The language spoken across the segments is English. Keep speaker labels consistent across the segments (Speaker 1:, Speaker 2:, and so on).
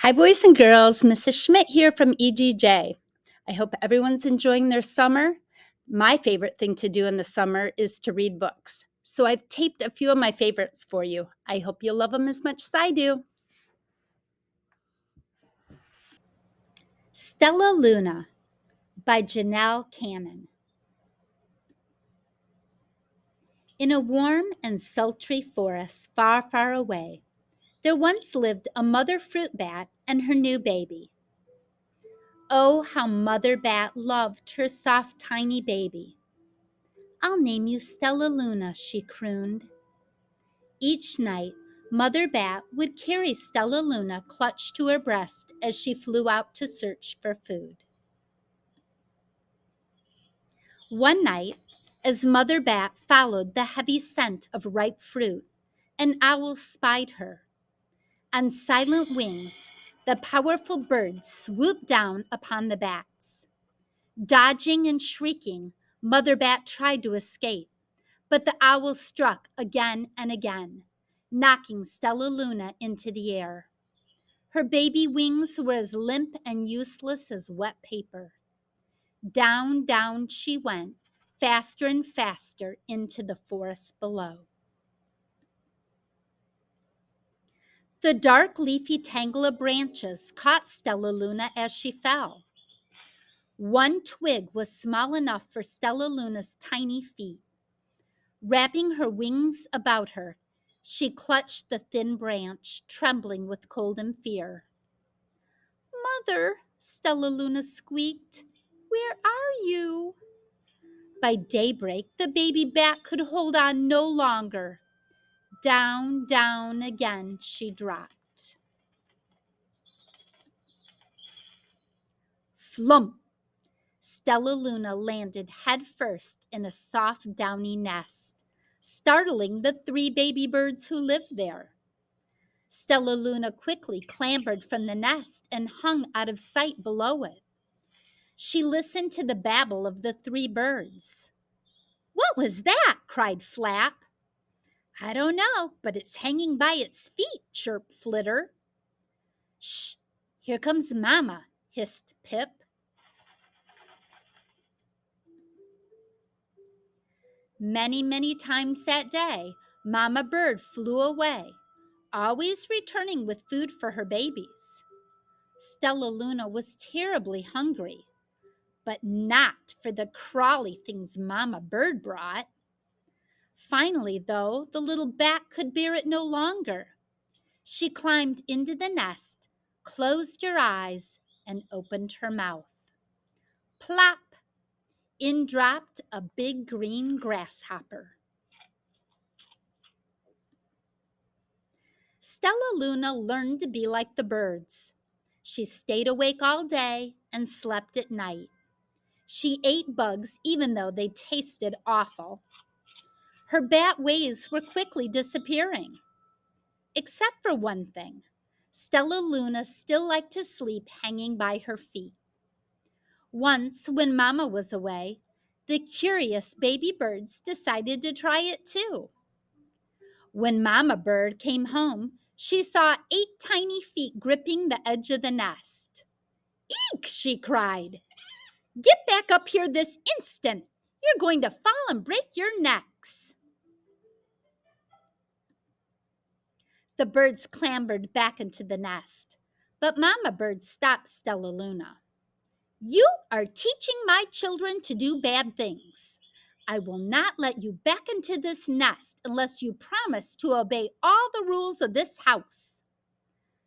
Speaker 1: Hi, boys and girls. Mrs. Schmidt here from EGJ. I hope everyone's enjoying their summer. My favorite thing to do in the summer is to read books. So I've taped a few of my favorites for you. I hope you'll love them as much as I do. Stellaluna by Janelle Cannon. In a warm and sultry forest far, far away, there once lived a mother fruit bat and her new baby. Oh, how Mother Bat loved her soft, tiny baby. "I'll name you Stellaluna," she crooned. Each night, Mother Bat would carry Stellaluna clutched to her breast as she flew out to search for food. One night, as Mother Bat followed the heavy scent of ripe fruit, an owl spied her. On silent wings, the powerful bird swooped down upon the bats. Dodging and shrieking, Mother Bat tried to escape. But the owl struck again and again, knocking Stellaluna into the air. Her baby wings were as limp and useless as wet paper. Down, down she went, faster and faster into the forest below. The dark leafy tangle of branches caught Stellaluna as she fell. One twig was small enough for Stellaluna's tiny feet. Wrapping her wings about her, she clutched the thin branch, trembling with cold and fear. "Mother," Stellaluna squeaked, "where are you?" By daybreak, the baby bat could hold on no longer. Down, down again she dropped. Flump! Stellaluna landed headfirst in a soft, downy nest, startling the three baby birds who lived there. Stellaluna quickly clambered from the nest and hung out of sight below it. She listened to the babble of the three birds. "What was that?" cried Flap. "I don't know, but it's hanging by its feet," chirped Flitter. "Shh! Here comes Mama," hissed Pip. Many, many times that day, Mama Bird flew away, always returning with food for her babies. Stellaluna was terribly hungry, but not for the crawly things Mama Bird brought. Finally, though, the little bat could bear it no longer. She climbed into the nest, closed her eyes, and opened her mouth. Plop! In dropped a big green grasshopper. Stellaluna learned to be like the birds. She stayed awake all day and slept at night. She ate bugs even though they tasted awful. Her bat ways were quickly disappearing. Except for one thing. Stellaluna still liked to sleep hanging by her feet. Once, when Mama was away, the curious baby birds decided to try it too. When Mama Bird came home, she saw 8 tiny feet gripping the edge of the nest. "Eek!" she cried. "Get back up here this instant! You're going to fall and break your necks!" The birds clambered back into the nest, but Mama Bird stopped Stellaluna. "You are teaching my children to do bad things. I will not let you back into this nest unless you promise to obey all the rules of this house."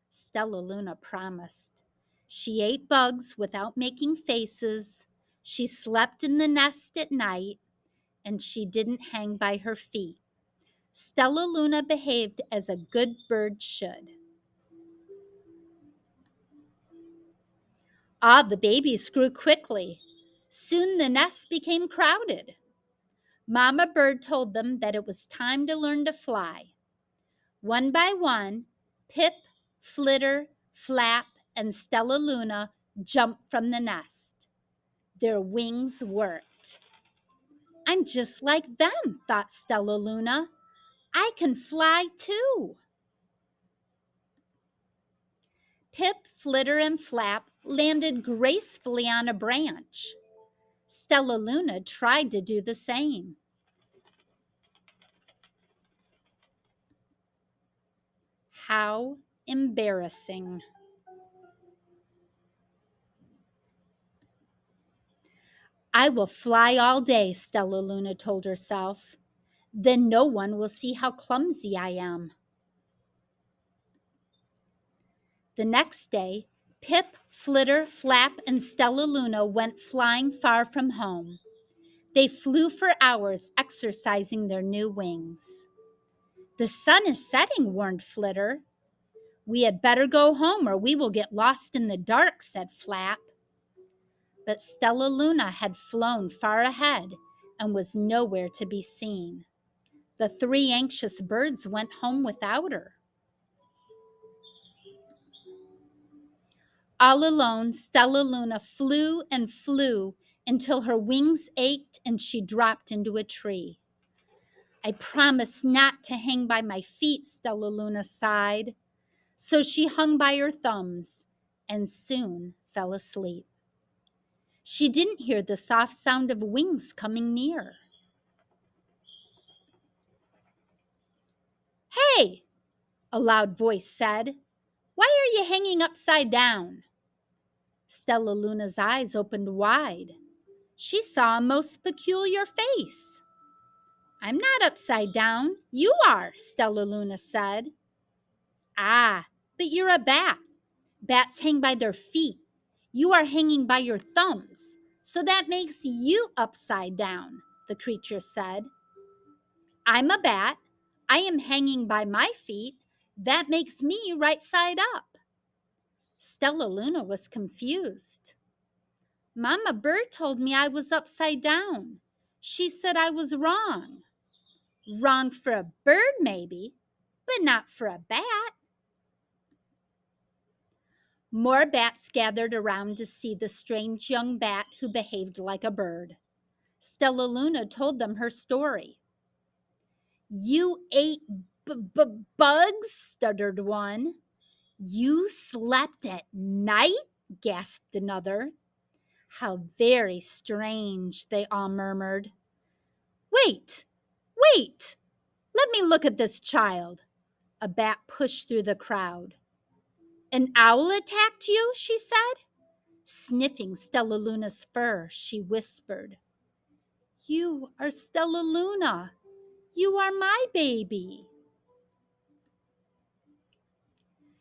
Speaker 1: Stellaluna promised. She ate bugs without making faces. She slept in the nest at night, and she didn't hang by her feet. Stellaluna behaved as a good bird should. The babies grew quickly. Soon the nest became crowded. Mama Bird told them that it was time to learn to fly. One by one, Pip, Flitter, Flap, and Stellaluna jumped from the nest. Their wings worked. "I'm just like them," thought Stellaluna. "I can fly too." Pip, Flitter, and Flap landed gracefully on a branch. Stellaluna tried to do the same. How embarrassing. I will fly all day, Stellaluna told herself. Then no one will see how clumsy I am. The next day, Pip, Flitter, Flap, and Stellaluna went flying far from home. They flew for hours, exercising their new wings. The sun is setting, warned Flitter. We had better go home or we will get lost in the dark, said Flap. But Stellaluna had flown far ahead and was nowhere to be seen. The three anxious birds went home without her. All alone, Stellaluna flew and flew until her wings ached and she dropped into a tree. I promised not to hang by my feet, Stellaluna sighed. So she hung by her thumbs and soon fell asleep. She didn't hear the soft sound of wings coming near. Hey, a loud voice said, why are you hanging upside down? Stellaluna's eyes opened wide. She saw a most peculiar face. I'm not upside down. You are, Stellaluna said. Ah, but you're a bat. Bats hang by their feet. You are hanging by your thumbs. So that makes you upside down, the creature said. I'm a bat. I am hanging by my feet. That makes me right side up. Stellaluna was confused. Mama Bird told me I was upside down. She said I was wrong. Wrong for a bird, maybe, but not for a bat. More bats gathered around to see the strange young bat who behaved like a bird. Stellaluna told them her story. You ate bugs, stuttered one. You slept at night, gasped another. How very strange, they all murmured. Wait, wait, let me look at this child. A bat pushed through the crowd. An owl attacked you, she said. Sniffing Stellaluna's fur, she whispered. You are Stellaluna. You are my baby.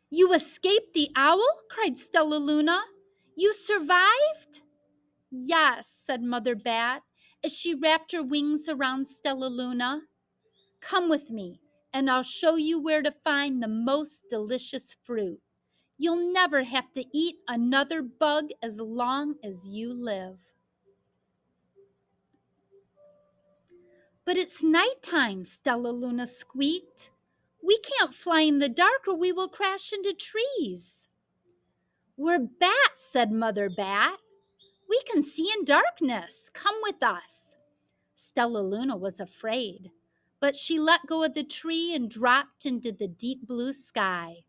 Speaker 1: You escaped the owl? Cried Stellaluna. You survived? Yes, said Mother Bat, as she wrapped her wings around Stellaluna. Come with me, and I'll show you where to find the most delicious fruit. You'll never have to eat another bug as long as you live. But it's nighttime, Stellaluna squeaked. We can't fly in the dark or we will crash into trees. We're bats, said Mother Bat. We can see in darkness. Come with us. Stellaluna was afraid, but she let go of the tree and dropped into the deep blue sky.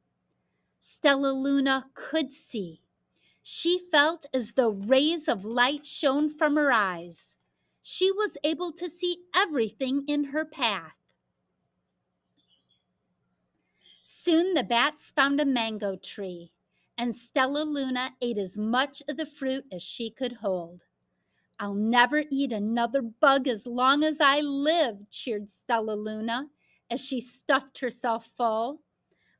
Speaker 1: Stellaluna could see. She felt as though rays of light shone from her eyes. She was able to see everything in her path. Soon the bats found a mango tree, and Stellaluna ate as much of the fruit as she could hold. I'll never eat another bug as long as I live, cheered Stellaluna as she stuffed herself full.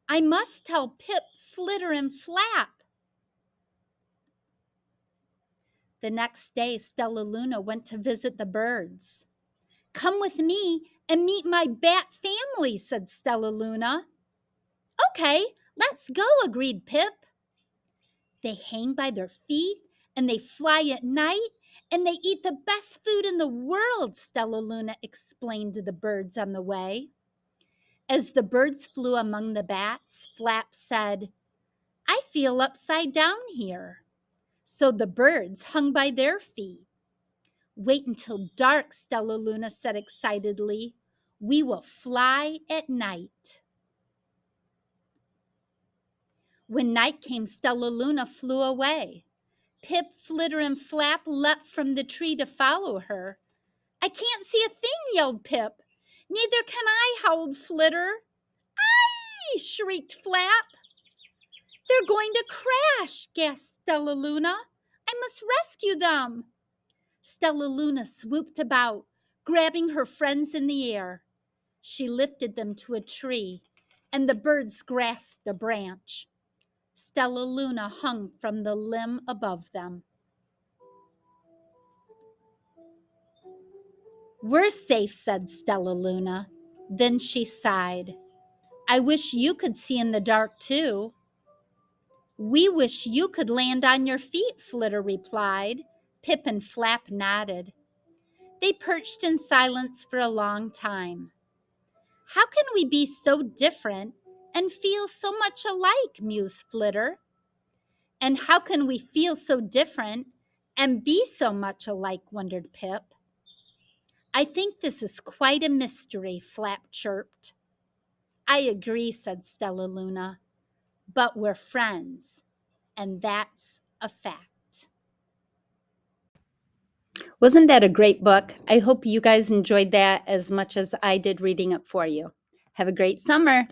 Speaker 1: I must tell Pip, Flitter, and Flap. The next day, Stellaluna went to visit the birds. Come with me and meet my bat family, said Stellaluna. Okay, let's go, agreed Pip. They hang by their feet and they fly at night and they eat the best food in the world, Stellaluna explained to the birds on the way. As the birds flew among the bats, Flap said, I feel upside down here. So the birds hung by their feet. Wait until dark, Stellaluna said excitedly. We will fly at night. When night came, Stellaluna flew away. Pip, Flitter, and Flap leapt from the tree to follow her. I can't see a thing, yelled Pip. Neither can I, howled Flitter. Aye, shrieked Flap. They're going to crash, gasped Stellaluna. I must rescue them. Stellaluna swooped about, grabbing her friends in the air. She lifted them to a tree, and the birds grasped a branch. Stellaluna hung from the limb above them. We're safe, said Stellaluna. Then she sighed. I wish you could see in the dark, too. We wish you could land on your feet, Flitter replied. Pip and Flap nodded. They perched in silence for a long time. How can we be so different and feel so much alike, mused Flitter. And how can we feel so different and be so much alike, wondered Pip. I think this is quite a mystery, Flap chirped. I agree, said Stellaluna, but we're friends, and that's a fact. Wasn't that a great book? I hope you guys enjoyed that as much as I did reading it for you. Have a great summer.